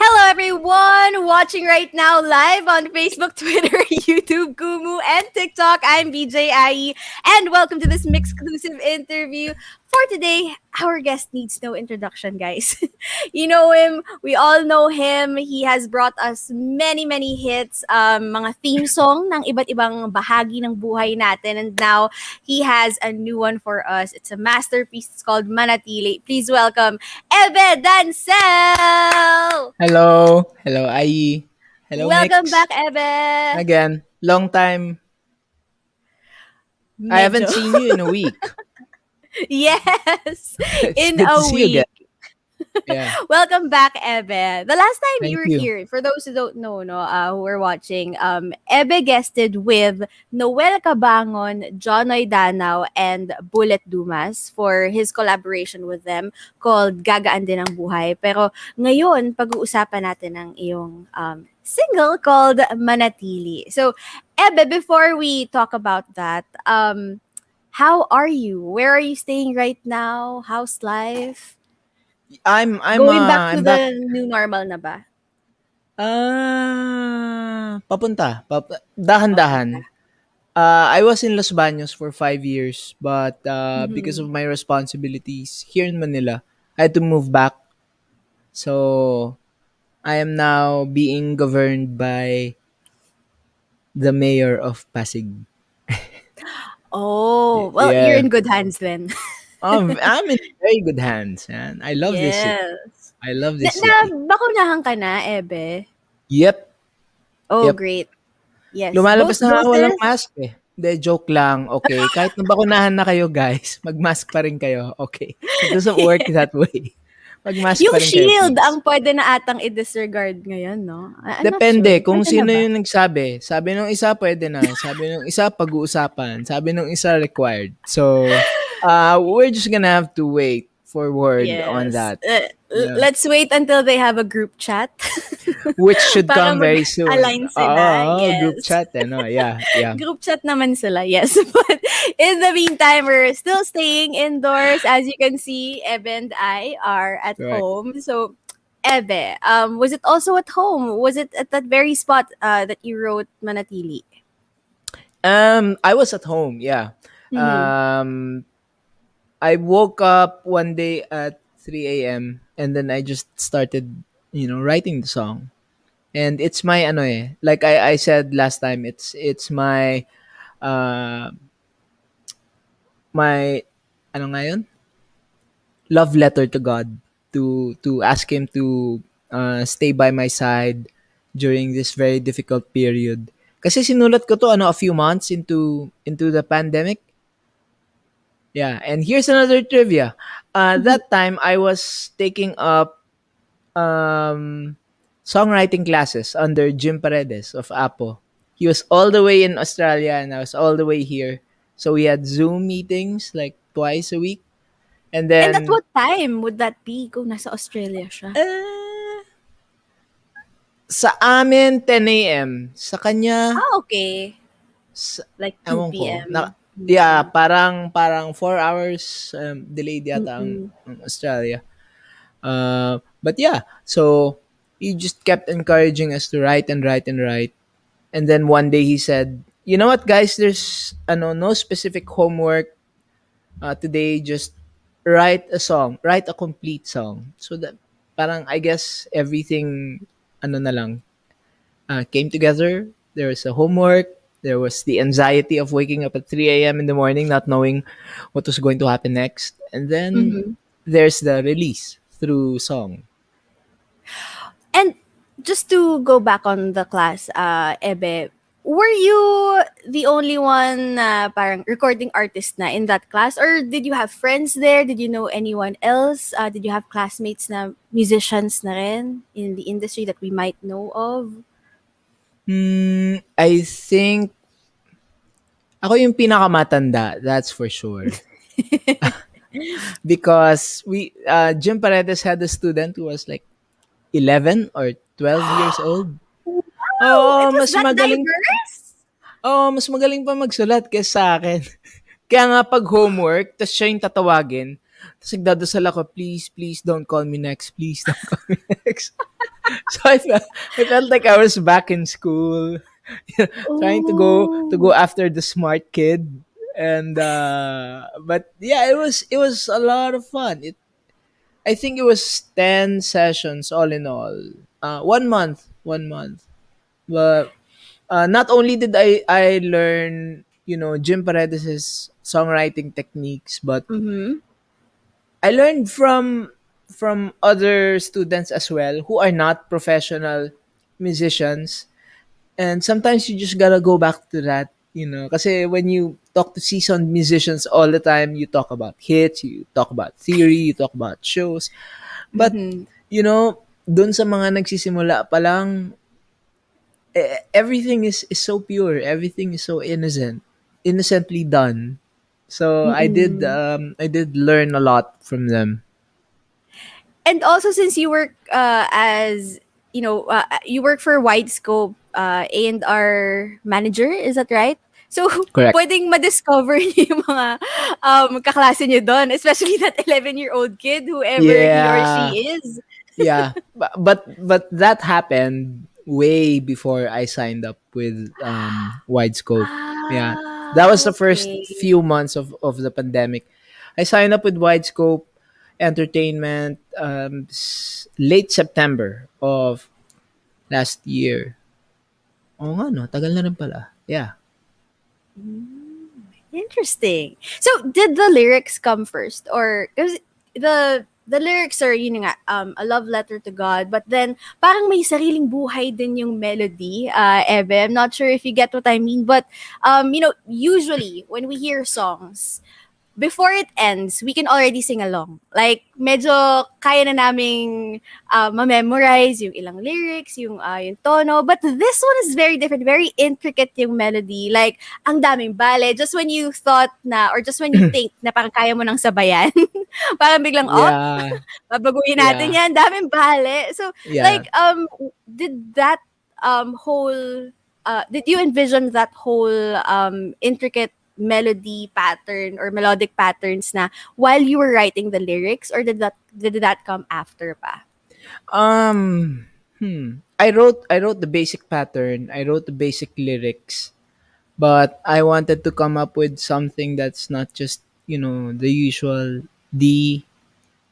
Hello, everyone watching right now live on Facebook, Twitter, YouTube, Kumu, and TikTok. I'm BJ IE, and welcome to this MYXclusive interview. For today, our guest needs no introduction, guys. You know him. We all know him. He has brought us many, many hits, mga theme song ng iba't ibang bahagi ng buhay natin. And now, he has a new one for us. It's a masterpiece. It's called Manatili. Please welcome Ebe Dancel! Hello. Hello, Ai. Hello, Welcome Mix. back, Ebe! Again, long time. I haven't Medyo. seen you in a week. Yes! It's In good a to see you week. again. Yeah. Welcome back, Ebe. The last time you Thank were you. here, for those who don't know, who are watching, Ebe guested with Noel Cabangon, Jonoy Danao, and Bullet Dumas for his collaboration with them called Gagaan Din ang Buhay. Pero ngayon, pag-uusapan natin ang iyong single called Manatili. So, Ebe, before we talk about that, how are you? Where are you staying right now? How's life? I'm Going back to I'm back. the new normal na ba? Papunta. Papunta. Dahan-dahan. I was in Los Baños for 5 years, but because Mhm. of my responsibilities here in Manila, I had to move back. So I am now being governed by the mayor of Pasig. Oh, well, you're Yeah. in good hands then. I'm in very good hands, man. I love this city. Yes. I love Na this city. bakunahan ka na, Ebe? Yep, Oh, yep. great. Yes. Both Lumalabas na nga walang doses? mask eh. Hindi, joke lang. Okay. Kahit nabakunahan na kayo, guys, mag-mask pa rin kayo. Okay. It doesn't work that way. Mag-mask Yung pa rin kayo, shield please. ang pwede na atang i-disregard ngayon, no? I'm not sure. Depende kung Pwede na sino ba? yung nagsabi. Sabi nung isa, pwede na. Sabi nung isa, pag-uusapan. Sabi nung isa, required. So, we're just gonna have to wait for word on Yes. that. Yeah. Let's wait until they have a group chat. Which should Para come very soon. mag-align sila. Group Yes. chat, no? Yeah, yeah. Group chat naman sila, yes. But in the meantime, we're still staying indoors. As you can see, Ebe and I are at Correct. home. So, Ebe, was it also at home? Was it at that very spot that you wrote Manatili? I was at home, yeah. Mm-hmm. I woke up one day at 3 a.m. and then I just started, writing the song. And it's my ano eh, like I said last time, it's my uh my ano nga yun? Love letter to God, to ask him to stay by my side during this very difficult period. Kasi sinulat ko to a few months into the pandemic. Yeah, and here's another trivia. That time I was taking up songwriting classes under Jim Paredes of Apo. He was all the way in Australia and I was all the way here. So we had Zoom meetings like twice a week. And And at then what time would that be kung nasa Australia siya? sa amin 10 a.m. Sa kanya Okay. Like 2 ewan ko. p.m. Yeah, parang 4 hours delayed yata Mm-mm. ang Australia. But yeah, so he just kept encouraging us to write and write and write. And then one day he said, "You know what, guys? There's no specific homework today. Just write a song, write a complete song." So that parang I guess everything ano na lang came together. There was a homework. There was the anxiety of waking up at 3 a.m. in the morning, not knowing what was going to happen next. And then Mm-hmm. there's the release through song. And just to go back on the class, Ebe, were you the only one parang recording artist na in that class? Or did you have friends there? Did you know anyone else? Did you have classmates na musicians na rin in the industry that we might know of? I think ako yung pinakamatanda, that's for sure. Because Jim Paredes had a student who was like 11 or 12 years old. Wow! Oo, It was that diverse? mas magaling pa magsulat kaysa sa akin. Kaya nga 'pag homework, ta's siya yung tatawagin, ta's nagdadasal ako, "Please, please don't call me next. Please don't call me next." So I felt like I was back in school, trying to go Oh. after the smart kid. And but yeah, it was a lot of fun. I think it was 10 sessions all in all. 1 month, 1 month. But not only did I learn, Jim Paredes's songwriting techniques, but Mm-hmm. I learned from other students as well who are not professional musicians. And sometimes you just gotta go back to that, kasi when you talk to seasoned musicians all the time, you talk about hits, you talk about theory, you talk about shows. But, Mm-hmm. dun sa mga nagsisimula pa lang, everything is so pure, everything is so innocently done. So Mm-mm. I did learn a lot from them. And also, since you work as you work for Wide Scope A&R manager, is that right? So Correct. pwedeng ma-discover niyo yung mga kaklase niyo doon, especially that 11-year-old kid, whoever he or Yeah. she is. Yeah. But that happened way before I signed up with Wide Scope. Yeah. That was the first Okay. few months of the pandemic. I signed up with Wide Scope Entertainment late September of last year. Oo nga 'no, tagal na rin pala. Yeah. Interesting. So, did the lyrics come first, or because the lyrics are yun nga a love letter to God, but then parang may sariling buhay din yung melody. Ebe, I'm not sure if you get what I mean, but usually when we hear songs, before it ends, we can already sing along. Like, medyo kaya na naming ma-memorize yung ilang lyrics, yung tono. But this one is very different, very intricate yung melody. Like, ang daming bale. Just when you thought na, or just when you think na parang kaya mo nang sabayan, parang biglang, Yeah. babaguhin natin Yeah. yan. Daming bale. So, Yeah. like, did that whole, did you envision that whole intricate melody pattern or melodic patterns na while you were writing the lyrics, or did that come after pa? Um, I wrote the basic pattern. I wrote the basic lyrics, but I wanted to come up with something that's not just, the usual D,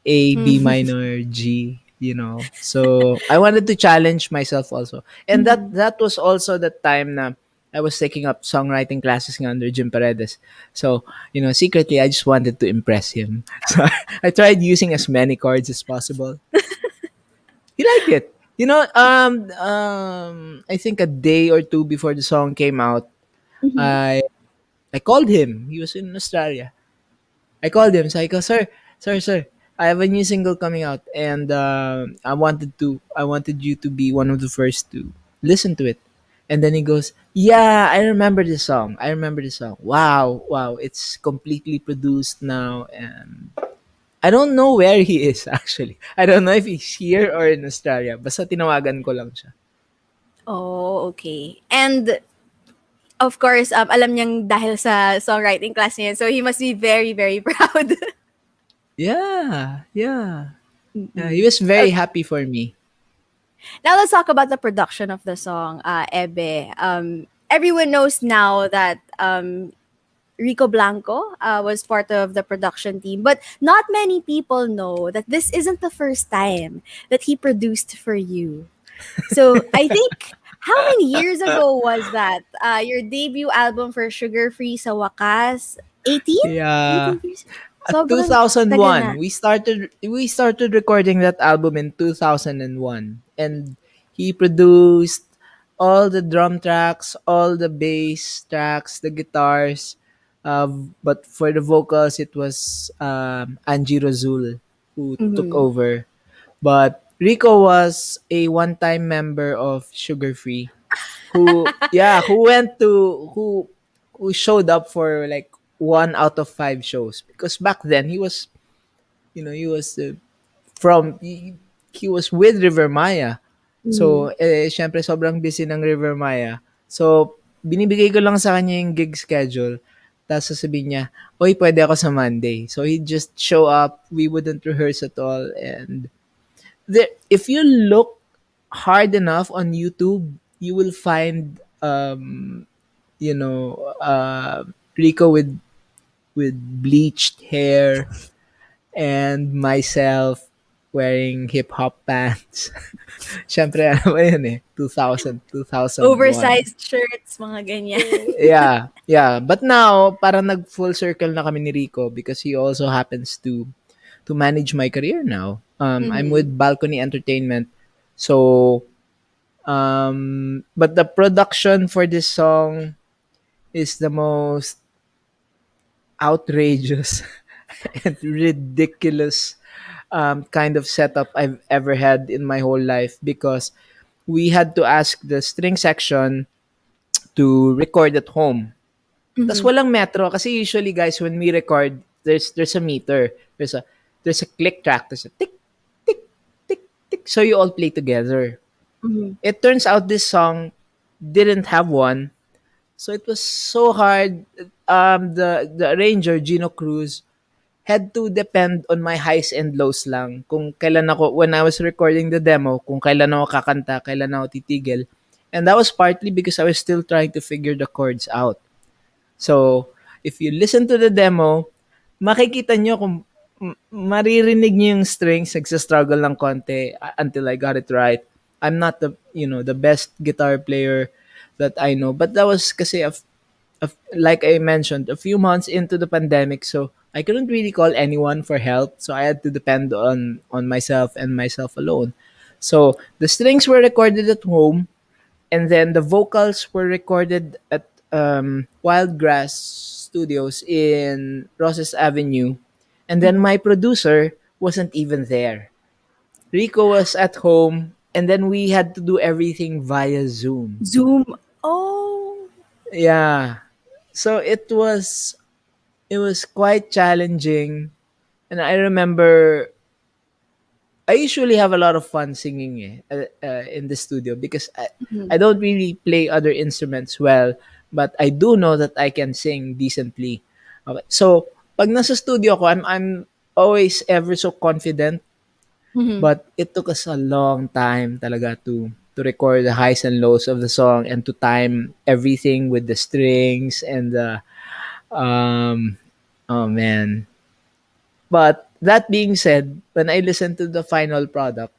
A, B minor, G, So I wanted to challenge myself also. And that Mhm. that was also the time na I was taking up songwriting classes nga under Jim Paredes. So, secretly I just wanted to impress him. So I tried using as many chords as possible. He liked it. I think a day or two before the song came out, Mhm. I I called him. He was in Australia. I called him. So I go, sir, I have a new single coming out, and I wanted you to be one of the first to listen to it. And then he goes, yeah, I remember the song. I remember the song. Wow, wow, it's completely produced now, and I don't know where he is actually. I don't know if he's here or in Australia. Basta tinawagan ko lang siya. Oh, okay. And of course, alam niyang dahil sa songwriting class niya, so he must be very, very proud. Yeah, yeah. Yeah, he Mm-mm. was very happy for me. Now let's talk about the production of the song, Ebe. Everyone knows now that Rico Blanco was part of the production team. But not many people know that this isn't the first time that he produced for you. So I think, how many years ago was that? Your debut album for Sugar Free sa wakas? 18? Yeah. 18 years? At Sobrang tagal na. 2001, we started recording that album in 2001, and he produced all the drum tracks, all the bass tracks, the guitars. But for the vocals, it was Angie Rozul who took Mhm. over. But Rico was a one-time member of Sugar Free who went to who showed up for like 1 out of 5 shows, because back then he was from he was with River Maya. Mhm. So syempre sobrang busy ng River Maya. So binibigay ko lang sa kanya yung gig schedule. Tapos sasabihin niya, "Oy, pwede ako sa Monday." So he'd just show up. We wouldn't rehearse at all, and if you look hard enough on YouTube, you will find Rico with bleached hair and myself wearing hip hop pants. Syempre ano ba yun eh, 2001. Oversized shirts, mga ganyan. Yeah, yeah. But now, parang nag full circle na kami ni Rico because he also happens to manage my career now. I'm with Mhm. Balcony Entertainment. So, but the production for this song is the most outrageous and ridiculous kind of setup I've ever had in my whole life, because we had to ask the string section to record at home. Tas Mhm. walang metro kasi usually guys when we record there's a meter. There's a click track, there's a tick tick tick tick, so you all play together. Mhm. It turns out this song didn't have one. So it was so hard. The arranger, Gino Cruz, had to depend on my highs and lows lang. Kung kailan ako, when I was recording the demo, kung kailan ako kakanta, kailan ako titigil. And that was partly because I was still trying to figure the chords out. So, if you listen to the demo, makikita nyo kung maririnig nyo yung strings, nagsa-struggle ng konti until I got it right. I'm not the best guitar player that I know, but that was kasi like I mentioned, a few months into the pandemic, so I couldn't really call anyone for help, so I had to depend on myself and myself alone. So, the strings were recorded at home, and then the vocals were recorded at Wildgrass Studios in Roses Avenue. And then Mhm. my producer wasn't even there. Rico was at home, and then we had to do everything via Zoom. Zoom. Oh. Yeah. So it was quite challenging, and I remember I usually have a lot of fun singing in the studio because I Mhm. don't really play other instruments well, but I do know that I can sing decently. Okay. So, pag nasa studio ko, I'm always ever so confident, Mhm. but it took us a long time talaga to record the highs and lows of the song and to time everything with the strings and the um oh man. But that being said, when I listen to the final product,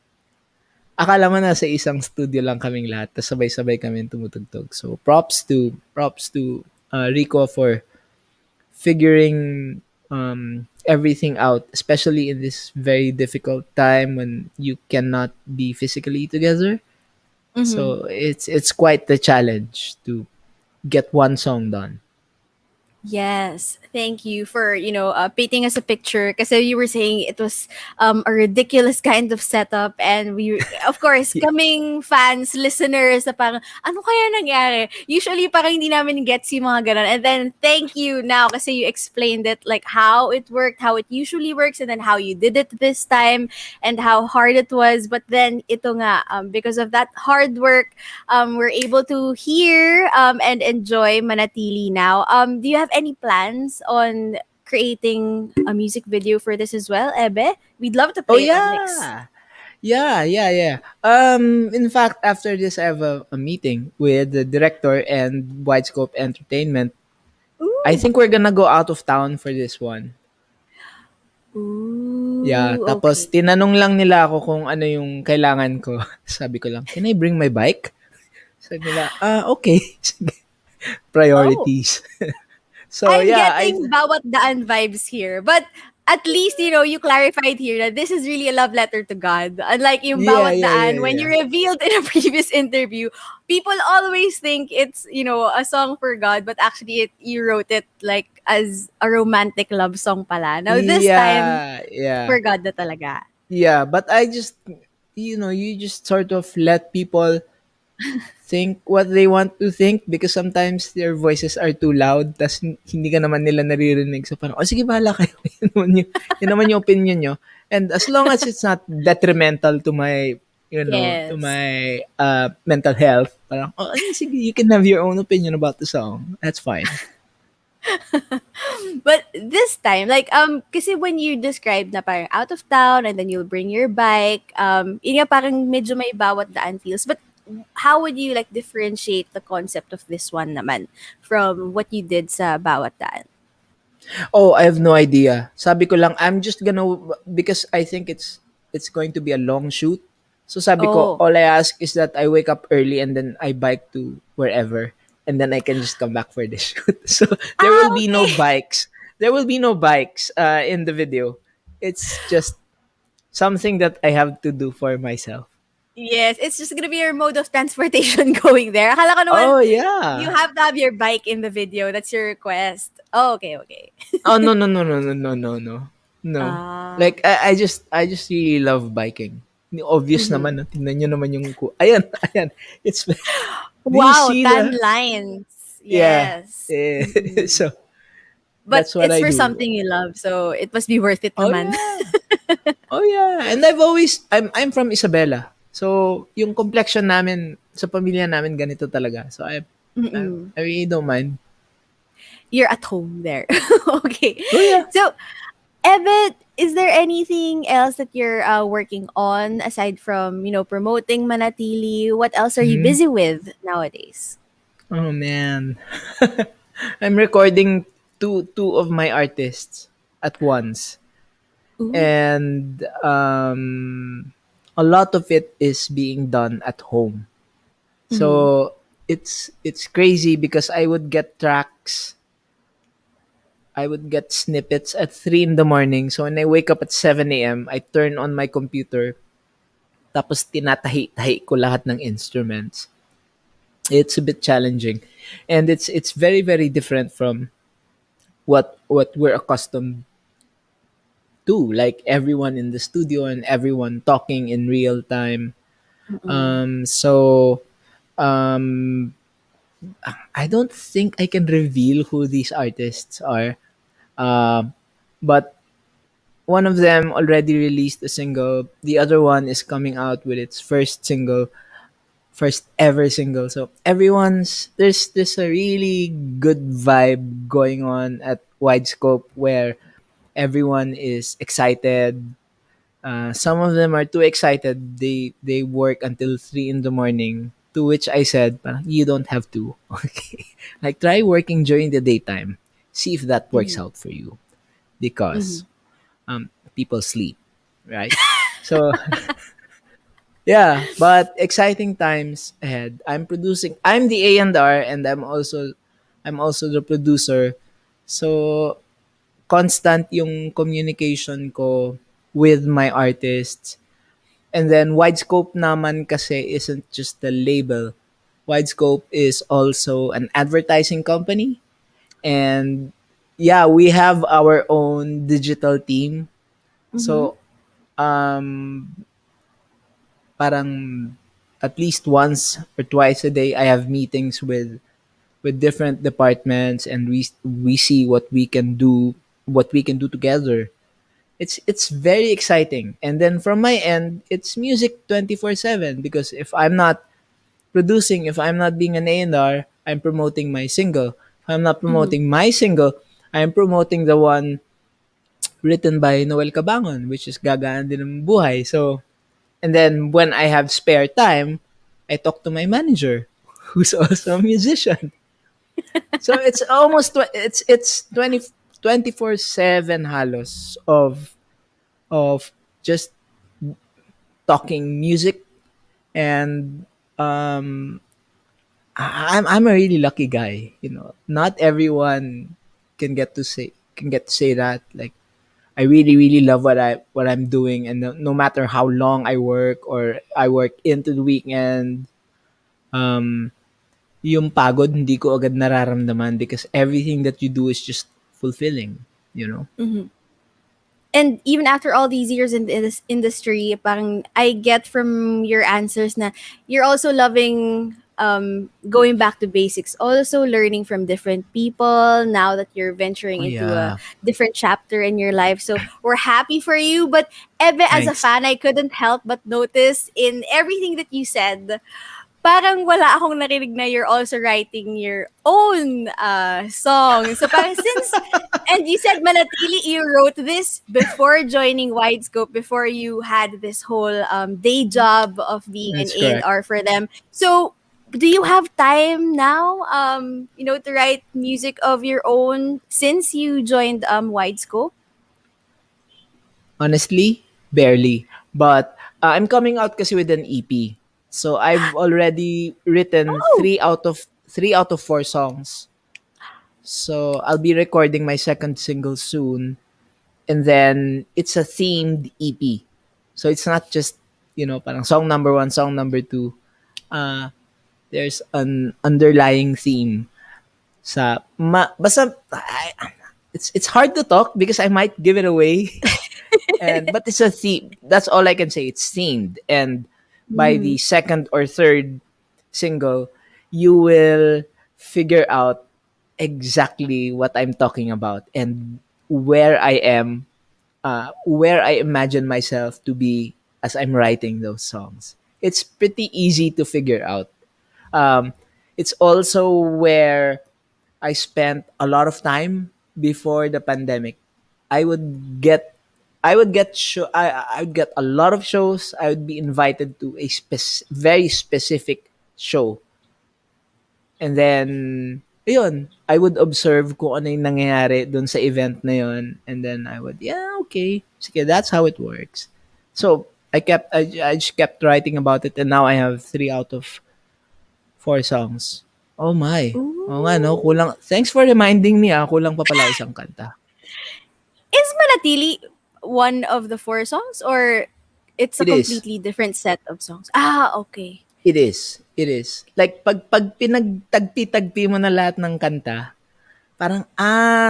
akala mo nasa isang studio lang kaming lahat, tas sabay-sabay kami tumutugtog. So props to Rico for figuring everything out, especially in this very difficult time when you cannot be physically together. Mhm. So it's quite the challenge to get one song done. Yes, thank you for painting us a picture. Because you were saying it was a ridiculous kind of setup, and we, of course, Yeah. coming fans, listeners, na parang ano kaya nangyari? Usually parang hindi namin gets yung mga ganun. And then thank you now kasi you explained it, like how it worked, how it usually works, and then how you did it this time, and how hard it was. But then ito nga, because of that hard work, we're able to hear and enjoy Manatili now. Do you have any plans on creating a music video for this as well, Ebe? We'd love to Oh play it on Mix. yeah. Yeah. In fact, after this, I have a meeting with the director and Widescope Entertainment. I think we're gonna go out of town for this one. Yeah, Ooh, tapos okay. tinanong lang nila ako kung ano yung kailangan ko. Sabi ko lang, "Can I bring my bike?" Sabi nila, okay." Sige. Oh, Priorities. So, I'm yeah, getting bawat daan vibes here. But at least, you clarified here that this is really a love letter to God. Unlike yung yeah, bawat yeah, yeah, daan, when you yeah. revealed in a previous interview, people always think it's, a song for God, but actually you wrote it like as a romantic love song pala. Now this time, Yeah, yeah. for God na talaga. Yeah, but I just, you just sort of let people think what they want to think because sometimes their voices are too loud tas hindi ka naman nila naririnig. So parang, sige bahala kayo. Yun naman yung opinion nyo. And as long as it's not detrimental to my, to Yes. my mental health, parang, sige, you can have your own opinion about the song. That's fine. But this time, like, kasi when you described na parang out of town and then you'll bring your bike, yun nga parang medyo may bawat daan feels. But how would you like differentiate the concept of this one naman from what you did sa bawat daan? Oh, I have no idea. Sabi ko lang, I'm just gonna, because I think it's going to be a long shoot. So sabi ko, Oh. all I ask is that I wake up early and then I bike to wherever. And then I can just come back for the shoot. So there Ah, will be no okay. bikes. There will be no bikes in the video. It's just something that I have to do for myself. Yes, it's just gonna be your mode of transportation going there. Akala ko naman, Oh you yeah. have to have your bike in the video. That's your request. Oh, okay, okay. Oh no no no no no no no no no. Ah. Like I just really love biking. Obvious Mhm. naman, no? Tingnan nyo naman yung ayan ayan. It's do you Wow, see tan the lines. yeah. Yes. Mhm. So But that's what it's I for do. something you love, so it must be worth it Oh naman. yeah. Oh yeah. And I'm from Isabela. So yung complexion namin sa pamilya namin ganito talaga. So Mm-mm. I really don't mind. You're at home there. Okay. Oh yeah. So, Ebit, is there anything else that you're working on aside from, promoting Manatili? What else are you Mhm. busy with nowadays? Oh man. I'm recording two of my artists at once. Ooh. And a lot of it is being done at home. Mm-hmm. So it's crazy because I would get snippets at 3 in the morning. So when I wake up at 7 a.m., I turn on my computer tapos tinatahi-tahi ko lahat ng instruments. It's a bit challenging. And it's very very different from what we're accustomed to, like everyone in the studio and everyone talking in real time. Mm-mm. So I don't think I can reveal who these artists are. Um, but one of them already released a single. The other one is coming out with its first ever single. So there's a really good vibe going on at Wide Scope where everyone is excited. Some of them are too excited. They work until 3 in the morning. To which I said, "Parang, you don't have to. Okay, like try working during the daytime. See if that works Mm-hmm. out for you because Mm-hmm. people sleep, right? So yeah, but exciting times ahead. I'm the A&R and I'm also the producer. So constant yung communication ko with my artists. And then Widescope naman kasi isn't just a label. Widescope is also an advertising company. And yeah, we have our own digital team. Mm-hmm. So parang at least once or twice a day I have meetings with different departments and we see what we can do together. It's very exciting. And then from my end, it's music 24/7 because if I'm not producing, if I'm not being an A&R, I'm promoting my single. If I'm not Mm-hmm. promoting my single, I'm promoting the one written by Noel Cabangon, which is Gagaan din ng buhay. So, and then when I have spare time, I talk to my manager, who's also a musician. So it's almost it's 24/7 halos of just talking music. And um I'm a really lucky guy, you know. Not everyone can get to say that, like, I really really love what I'm doing, and no matter how long I work or I work into the weekend, um yung pagod hindi ko agad nararamdaman because everything that you do is just fulfilling, you know. Mhm. And even after all these years in this industry, parang I get from your answers na you're also loving going back to basics, also learning from different people now that you're venturing Oh into a yeah. different chapter in your life. So we're happy for you. But Ebe, as a Thanks. fan, I couldn't help but notice in everything that you said, parang wala akong narinig na you're also writing your own song. So parang since, and you said Manatili, you wrote this before joining Widescope, before you had this whole day job of being an That's correct. A&R for them. So do you have time now, to write music of your own since you joined Widescope? Honestly, barely. But I'm coming out kasi with an EP. So I've already written Oh, three out of four songs. So I'll be recording my second single soon, and then it's a themed EP. So it's not just, you know, parang song number one, song number two. Uh there's an underlying theme basta it's hard to talk because I might give it away. And but it's a theme. That's all I can say. It's themed, and by mm-hmm. the second or third single, you will figure out exactly what I'm talking about and where I am, where I imagine myself to be as I'm writing those songs. It's pretty easy to figure out. Um, it's also where I spent a lot of time before the pandemic. I would get I would get a lot of shows. I would be invited to a very specific show. And then ayun, I would observe kung ano yung nangyayari dun sa event na yun, and then I would, yeah, okay. Sige, that's how it works. So, I just kept writing about it, and now I have three out of four songs. Oh my. Oo nga, no? Ooh. Kulang. Thanks for reminding me, ah. Kulang pa pala isang kanta. Is Manatili one of the four songs, or it's a It is. completely different set of songs? Ah, okay. It is. It is. Like, pag pinagtagpi-tagpi mo na lahat ng kanta, parang,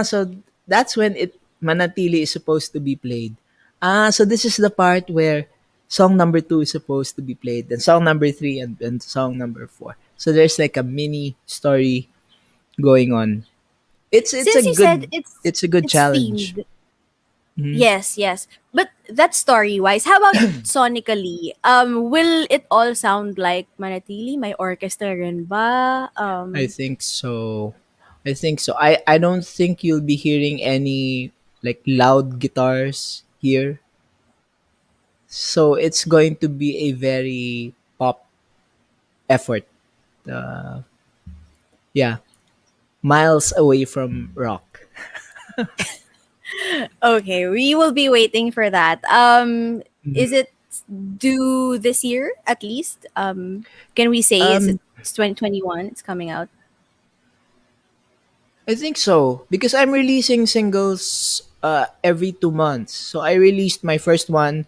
so that's when Manatili is supposed to be played. So this is the part where song number two is supposed to be played, and song number three, and song number four. So there's like a mini story going on. Since you said it's it's a good it's challenge. themed, Mhm. yes, yes. But that story wise, how about sonically? Will it all sound like Manatili? May orchestra rin ba? I think so. I think so. I don't think you'll be hearing any like loud guitars here. So it's going to be a very pop effort. Uh, yeah, miles away from rock. Okay, we will be waiting for that. Mhm. Is it due this year at least? Can we say is Um, it's 2021? It's coming out. I think so because I'm releasing singles every 2 months. So I released my first one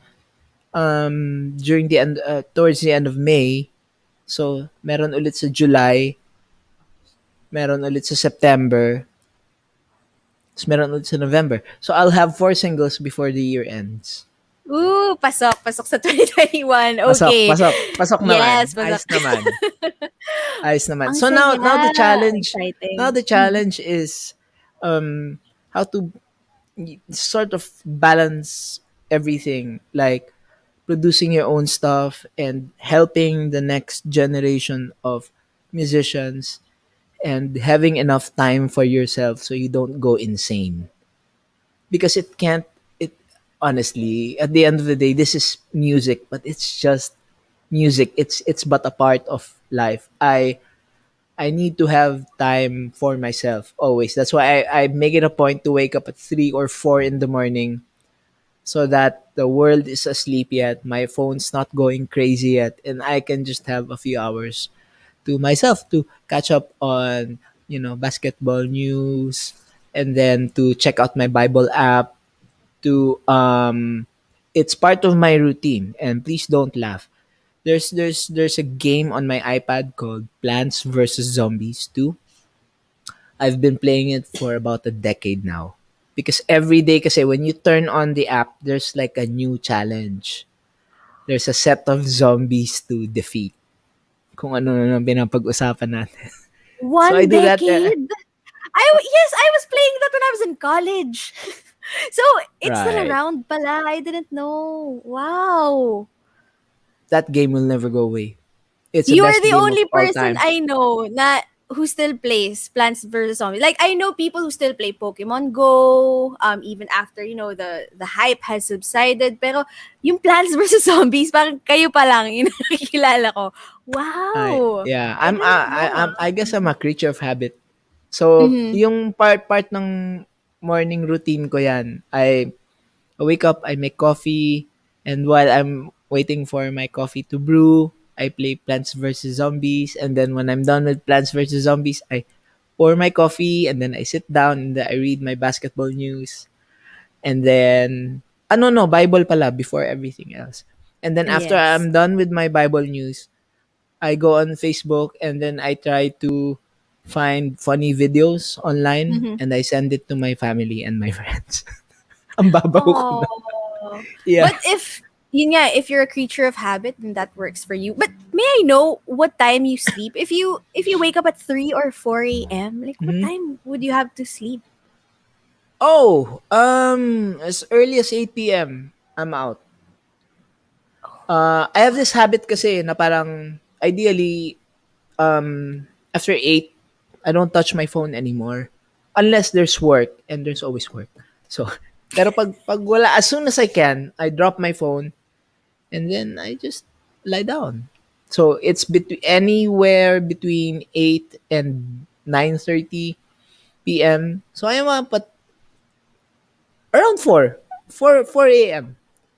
during the end towards the end of May. So meron ulit sa July, meron ulit sa September, tapos meron ulit sa November. So I'll have four singles before the year ends. Ooh, pasok sa 2021. Pasok, Okay. pasok, pasok naman. Yes, pasok. Ayos naman. Ayos naman. Ang So saya, now exciting. the challenge is how to sort of balance everything, like producing your own stuff and helping the next generation of musicians and having enough time for yourself so you don't go insane. Because it can't it honestly, at the end of the day, this is music, but it's just music. It's but a part of life. I need to have time for myself always. That's why I make it a point to wake up at 3 or 4 in the morning so that the world is asleep yet, my phone's not going crazy yet, and I can just have a few hours to myself to catch up on, basketball news, and then to check out my Bible app, to it's part of my routine. And please don't laugh. There's a game on my iPad called Plants vs Zombies 2. I've been playing it for about a decade now. Because every day kasi when you turn on the app, there's like a new challenge. There's a set of zombies to defeat. Kung ano na pinapag-usapan natin. So I One do that. decade? Yes, I was playing that when I was in college. So, it's still Right. around pala. I didn't know. Wow. That game will never go away. It's the You're best the game of only all person time. I know na who still plays Plants vs Zombies. Like I know people who still play Pokemon Go, even after the hype has subsided. Pero yung Plants vs Zombies, parang kayo pa lang yung nakikilala ko. Wow, I didn't know. I guess I'm a creature of habit. So, Mm-hmm. yung part ng morning routine ko yan, I wake up, I make coffee, and while I'm waiting for my coffee to brew, I play Plants vs. Zombies, and then when I'm done with Plants vs. Zombies, I pour my coffee, and then I sit down and I read my basketball news, and then, no, Bible pala before everything else. And then after Yes. I'm done with my Bible news, I go on Facebook and then I try to find funny videos online Mm-hmm. and I send it to my family and my friends. Ang babaw ko na. Oh. Yeah. But if you're a creature of habit, then that works for you. But may I know what time you sleep? If you wake up at 3 or 4 a.m., like what Mhm. time would you have to sleep? Oh, as early as 8 p.m., I'm out. I have this habit kasi na parang ideally after 8, I don't touch my phone anymore unless there's work and there's always work. So, pero pag wala, as soon as I can, I drop my phone and then I just lie down. So, it's anywhere between 8 and 9:30 p.m. So, I am up at around 4 a.m.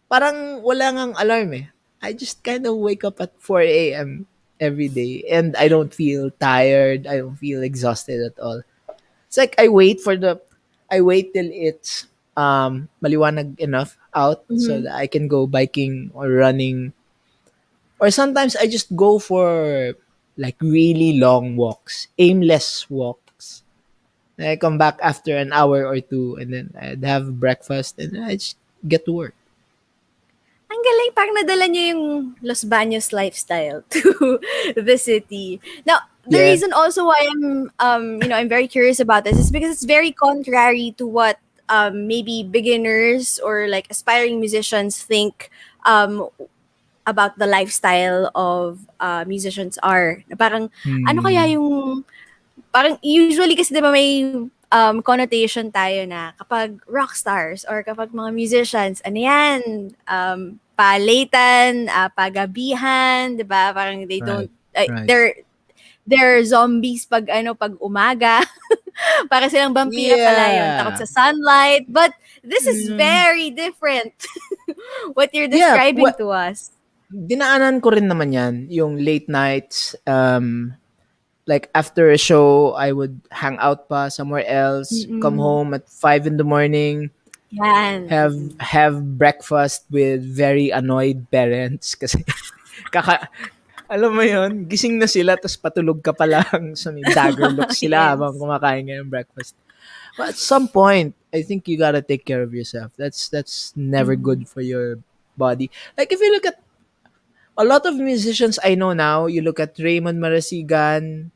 Parang wala ngang alarm eh. I just kind of wake up at 4 a.m. every day and I don't feel tired. I don't feel exhausted at all. It's like I wait till it's maliwanag enough out so Mm-hmm. that I can go biking or running. Or sometimes I just go for like really long walks, aimless walks. And I come back after an hour or two and then I'd have breakfast and then I just get to work. Ang galing, parang nadala niyo yung Los Baños lifestyle to the city. Now, the Yeah. reason also why I'm very curious about this is because it's very contrary to what maybe beginners or like aspiring musicians think um about the lifestyle of musicians are. Na parang ano kaya Hmm. yung parang usually kasi 'di ba may connotation tayo na kapag rock stars or kapag mga musicians, ano yan, palatan, pagabihan, 'di ba? Parang they don't Right. Right. they're zombies pag umaga. Para silang vampira pala yun, takot Yeah. sa sunlight. But this is Mm, very different what you're yeah. describing to us. Dinaanan ko rin naman yan. Yung late nights. Like after a show, I would hang out pa somewhere else. Come Mm. home at 5 in the morning. Yan. Have breakfast with very annoyed parents. Kasi kaka, alam mo yon gising na sila tapos patulog ka pa lang. So may dagger look sila habang Yes. kumakain ng breakfast. But at some point, I think you gotta take care of yourself. That's never Mhm. good for your body. Like if you look at a lot of musicians I know now, you look at Raymond Marasigan,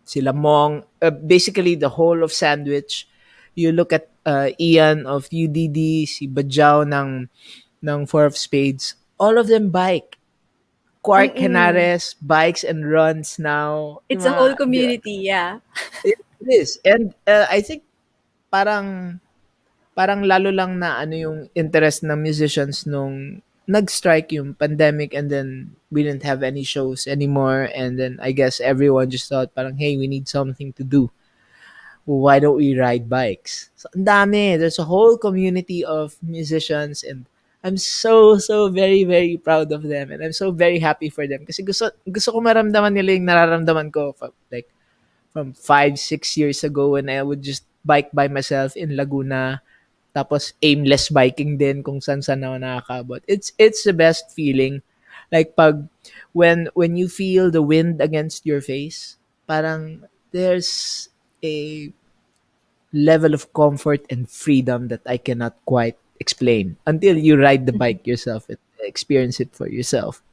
sila Mong, basically the whole of Sandwich. You look at Ian of UDD, si Bajao ng Four of Spades. All of them bike. Quark Mm. Henares bikes and runs now. It's a whole community, yeah. It is. And I think parang parang lalo lang na ano yung interest ng musicians nung nag-strike yung pandemic, and then we didn't have any shows anymore, and then I guess everyone just thought parang, hey, we need something to do. Why don't we ride bikes? So, ang dami. There's a whole community of musicians, and I'm so very very proud of them, and I'm so very happy for them kasi gusto ko maramdaman nila yung nararamdaman ko like from 5 6 years ago when I would just bike by myself in Laguna, tapos aimless biking din kung saan ako nakakabot. It's the best feeling. Like pag when you feel the wind against your face, parang there's a level of comfort and freedom that I cannot quite explain until you ride the bike yourself and experience it for yourself.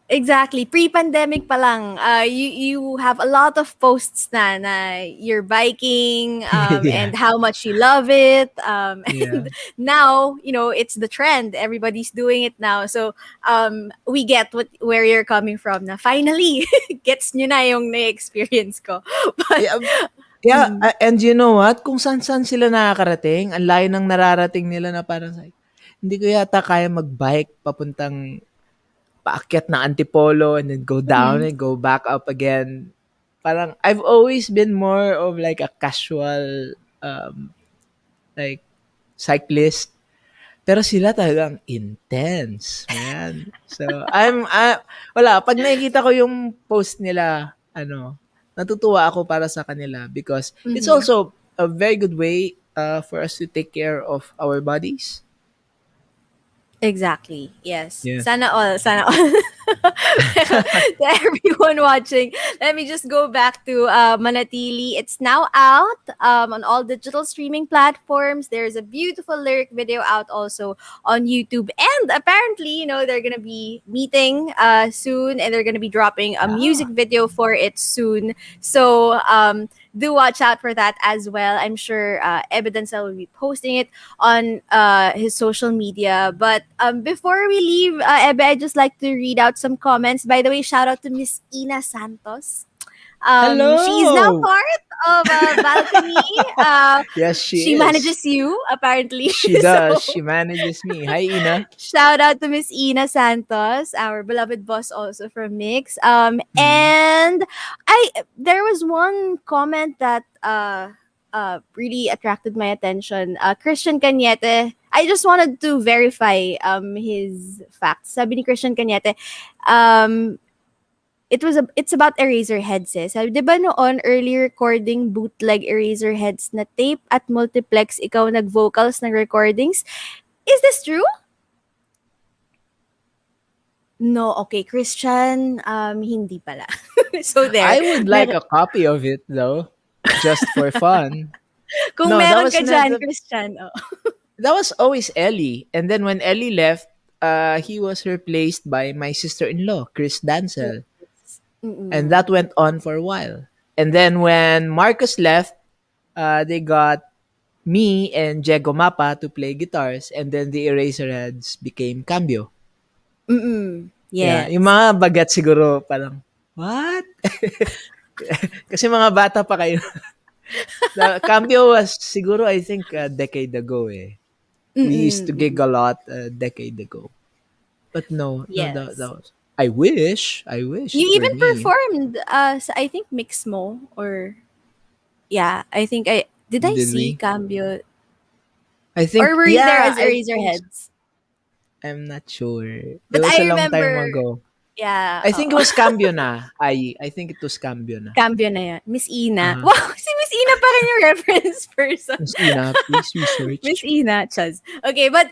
Exactly. Pre-pandemic pa lang, you have a lot of posts na you're biking, Yeah. and how much you love it. Yeah. And now, it's the trend. Everybody's doing it now. So, we get where you're coming from na finally, gets nyo na yung na-experience ko. But, Yeah. Yeah, mm, and you know what? Kung saan-saan sila nakakarating, ang layo ng nararating nila na parang like, hindi ko yata kaya mag-bike papuntang paakyat ng Antipolo and then go down mm, and go back up again. Parang I've always been more of like a casual like cyclist. Pero sila talagang intense, man. So, wala, pag nakikita ko yung post nila, natutuwa ako para sa kanila because it's mhm. also a very good way for us to take care of our bodies. Exactly. Yes. Yeah. Sana all. Sana all. Pero to everyone watching, let me just go back to Manatili. It's now out on all digital streaming platforms. There's a beautiful lyric video out also on YouTube. And apparently, they're going to be meeting soon, and they're going to be dropping a music Yeah. video for it soon. So, do watch out for that as well. I'm sure Ebe Dancel will be posting it on his social media. But before we leave, Ebe, I'd just like to read out some comments. By the way, shout out to Miss Ina Santos. She's now Hello! part of Balcony. Yes, she She is. manages you, apparently. She does. So, She manages me. Hi, Ina. shout out to Miss Ina Santos, our beloved boss also from Mix. Mm. And there was one comment that really attracted my attention. Christian Cañete. I just wanted to verify his facts. Sabi ni Christian Cañete, um, it's about Eraserheads eh. Sabi, di ba noon, early recording bootleg Eraserheads na tape at multiplex, ikaw nag-vocals ng recordings? Is this true? No, okay, Christian, hindi pala. So there. I would like Mer- a copy of it though, just for fun. kung No, that meron was ka dyan, never. Christian. Oh. That was always Ellie. And then when Ellie left, he was replaced by my sister-in-law, Chris Dancel. Yes. And Mm-mm. that went on for a while. And then when Marcus left, they got me and Jego Mapa to play guitars. And then the Eraserheads became Cambio. Mm-mm. Yeah, yung Yes. mga bagat siguro parang, what? Kasi mga bata pa kayo. The Cambio was siguro I think a decade ago eh. We used to gig Mm-mm. a lot a decade ago. But no, that Yes. was. I wish You it were even me. performed sa, I think, Mixmo, or yeah, I think did I Did see we? Cambio, I or think, were you there yeah, as I think so. Eraserheads? I'm not sure. It But was a I long time remember, ago. yeah, I think it was Cambio na. I think it was Cambio na. Cambio na yan. Miss Ina. Uh-huh. Wow, si Miss Ina pa rin yung reference person. Miss Ina, please Miss research. Ina, Chaz. Okay, but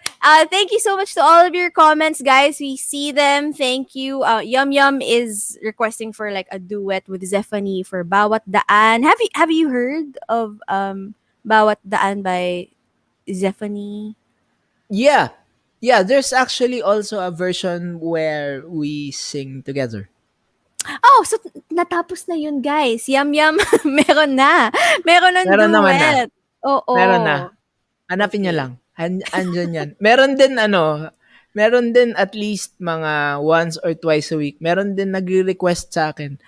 thank you so much to all of your comments, guys. We see them. Thank you. Yum Yum is requesting for like a duet with Zephanie for Bawat Daan. Have you heard of Bawat Daan by Zephanie? Yeah. Yeah, there's actually also a version where we sing together. Oh, so natapos na yun, guys. Yum Yum, meron na. Meron ng Meron naman na. duet. Oo. Meron na. Hanapin niyo Okay. lang. Andyan yan. Meron din at least mga once or twice a week. Meron din nagre-request sa akin.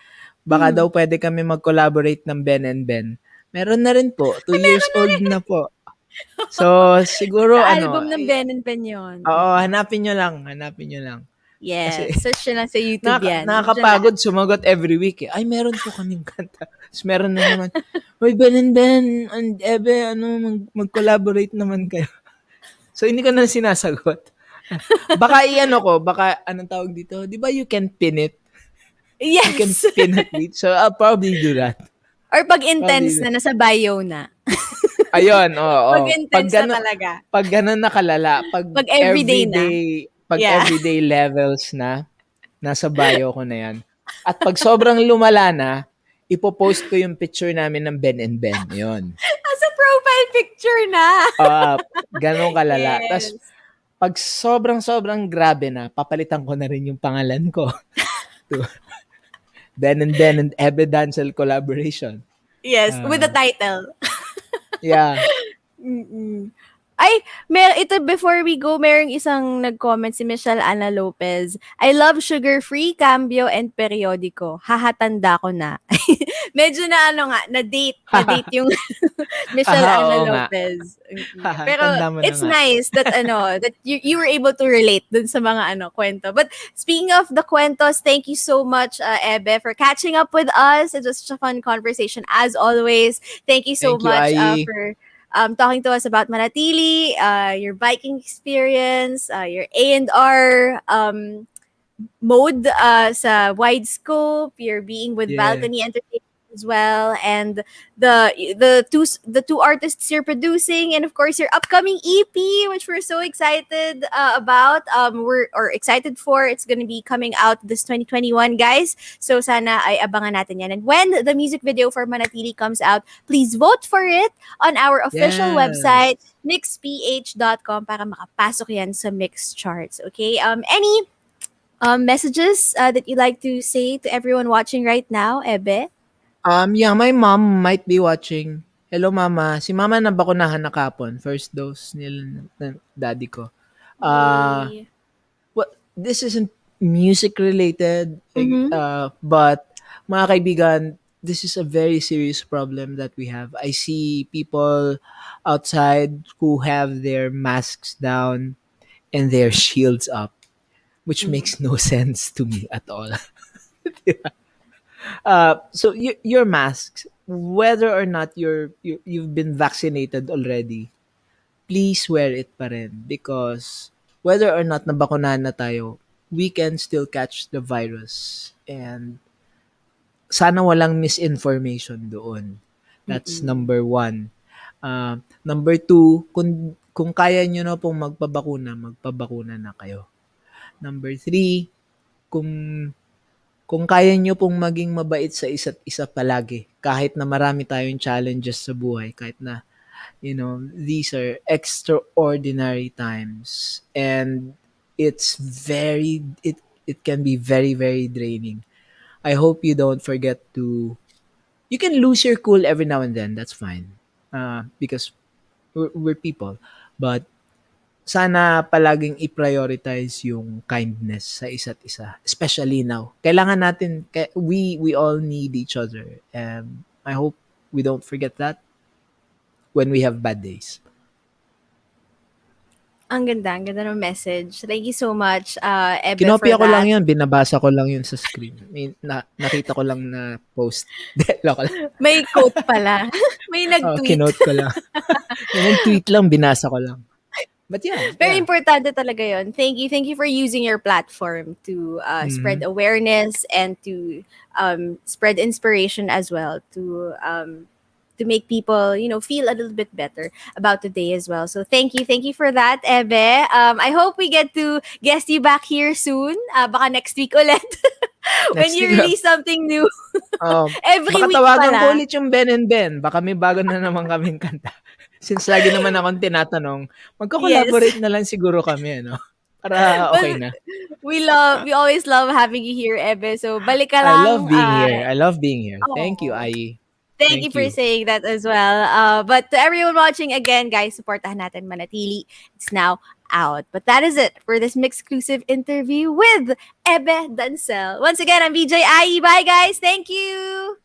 Baka Mm. daw pwede kami mag-collaborate ng Ben and Ben. Meron na rin po. 2 Ay, years meron na old rin. na po. So, Sa siguro ano, album ng Ben and Ben yun. oo, Mm. hanapin niyo lang, hanapin niyo lang. Kasi Yes, search nyo lang sa YouTube yan. Nandiyan lahat. nakakapagod sumagot every week, eh. Ay, meron po kaming kanta. Ta's meron na naman, "Uy, Ben and Ben and Ebe, ano, mag-collaborate naman kayo." So, hindi ko na sinasagot. Baka i-ano ko, baka anong tawag dito, 'di ba you can pin it? You can Yes! pin a tweet. So, I'll probably do that. Or pag Probably intense do. na, nasa bio na. Ayun, oo. Pag intense na talaga. Pag gano'n na kalala, Pag everyday na. pag Yeah. everyday levels na, nasa bio ko na 'yan. At pag sobrang lumala na, ipo-post ko yung picture namin ng Ben and Ben, 'yun. As a profile picture na. Ah, gano'n kalala. Tas Yes. pag sobrang grabe na, papalitan ko na rin yung pangalan ko to Ben and Ebe Dancel collaboration. Yes, with the Ah, title. yeah. Mm. Ay, ito before we go, merong isang nag-comment si Michelle Ana Lopez. I love sugar-free, cambio, and periodiko. Hahatanda ko na. Medyo na ano nga, na-date yung Michelle Ana Oo nga. Lopez. Pero Tanda mo na it's nga. nice that that you were able to relate dun sa mga kwento. But speaking of the kwentos, thank you so much, Ebe, for catching up with us. It was such a fun conversation as always. Thank you so Thank you, much Ai. for talking to us about Manatili, your biking experience, your A&R mode sa wide scope, your being with Yeah. Balcony Entertainment as well, and the two artists you're producing, and of course your upcoming EP, which we're so excited about. We're excited for. It's gonna be coming out this 2021, guys. So sana ay abangan natin yan. And when the music video for Manatili comes out, please vote for it on our official website, Yes. mixph.com, para makapasok yan sa Mix Charts. Okay? Any messages that you like to say to everyone watching right now, Ebe? Yeah, my mom might be watching. Hello, mama. Si mama nabakunahan na kahapon. First dose nila ng daddy ko. Ah, Yay. well, this isn't music related, Mm-hmm. but mga kaibigan, this is a very serious problem that we have. I see people outside who have their masks down and their shields up, which Mm-hmm. makes no sense to me at all. So your masks, whether or not you've been vaccinated already, please wear it pa rin because whether or not nabakunahan na tayo, we can still catch the virus and sana walang misinformation doon. That's Mm-mm. number one. Number two, kung kaya nyo na pong magpabakuna na kayo. Number three, kung kung kaya nyo pong maging mabait sa isa't isa palagi, kahit na marami tayong challenges sa buhay, kahit na, these are extraordinary times. And it can be very, very draining. I hope you don't forget you can lose your cool every now and then. That's fine. Because we're people. But sana palaging i-prioritize yung kindness sa isa't isa, especially now. Kailangan natin, we all need each other. And I hope we don't forget that when we have bad days. Ang ganda ng message. Thank you so much, Ebe, for Kinopya ko lang that. yun, binabasa ko lang yun sa screen. Nakita ko lang na post. Loko lang. May quote pala. May nag-tweet. Kinote ko lang. May nag-tweet lang, binasa ko lang. But yeah, Very yeah. importante talaga yon. Thank you. Thank you for using your platform to spread Mhm. awareness and to spread inspiration as well, to make people, feel a little bit better about the day as well. So thank you. Thank you for that, Ebe. I hope we get to guest you back here soon. Baka next week ulit. When Next you week, release something new. Every baka week tawagan ko pala. ulit yung Ben and Ben. Baka may bago na naman kaming kanta. Since lagi naman akong tinatanong, Yes. magko-collaborate na lang siguro kami, ano? Para Well, okay na. we always love having you here, Ebe. So balik ka I love lang. being here. I love being here. Thank you, Oh, Ai. thank you Thank for you. saying that as well. But to everyone watching again, guys, supportahan natin Manatili. It's now out. But that is it for this MYXclusive interview with Ebe Dancel. Once again, I'm BJ Ai. Bye, guys. Thank you.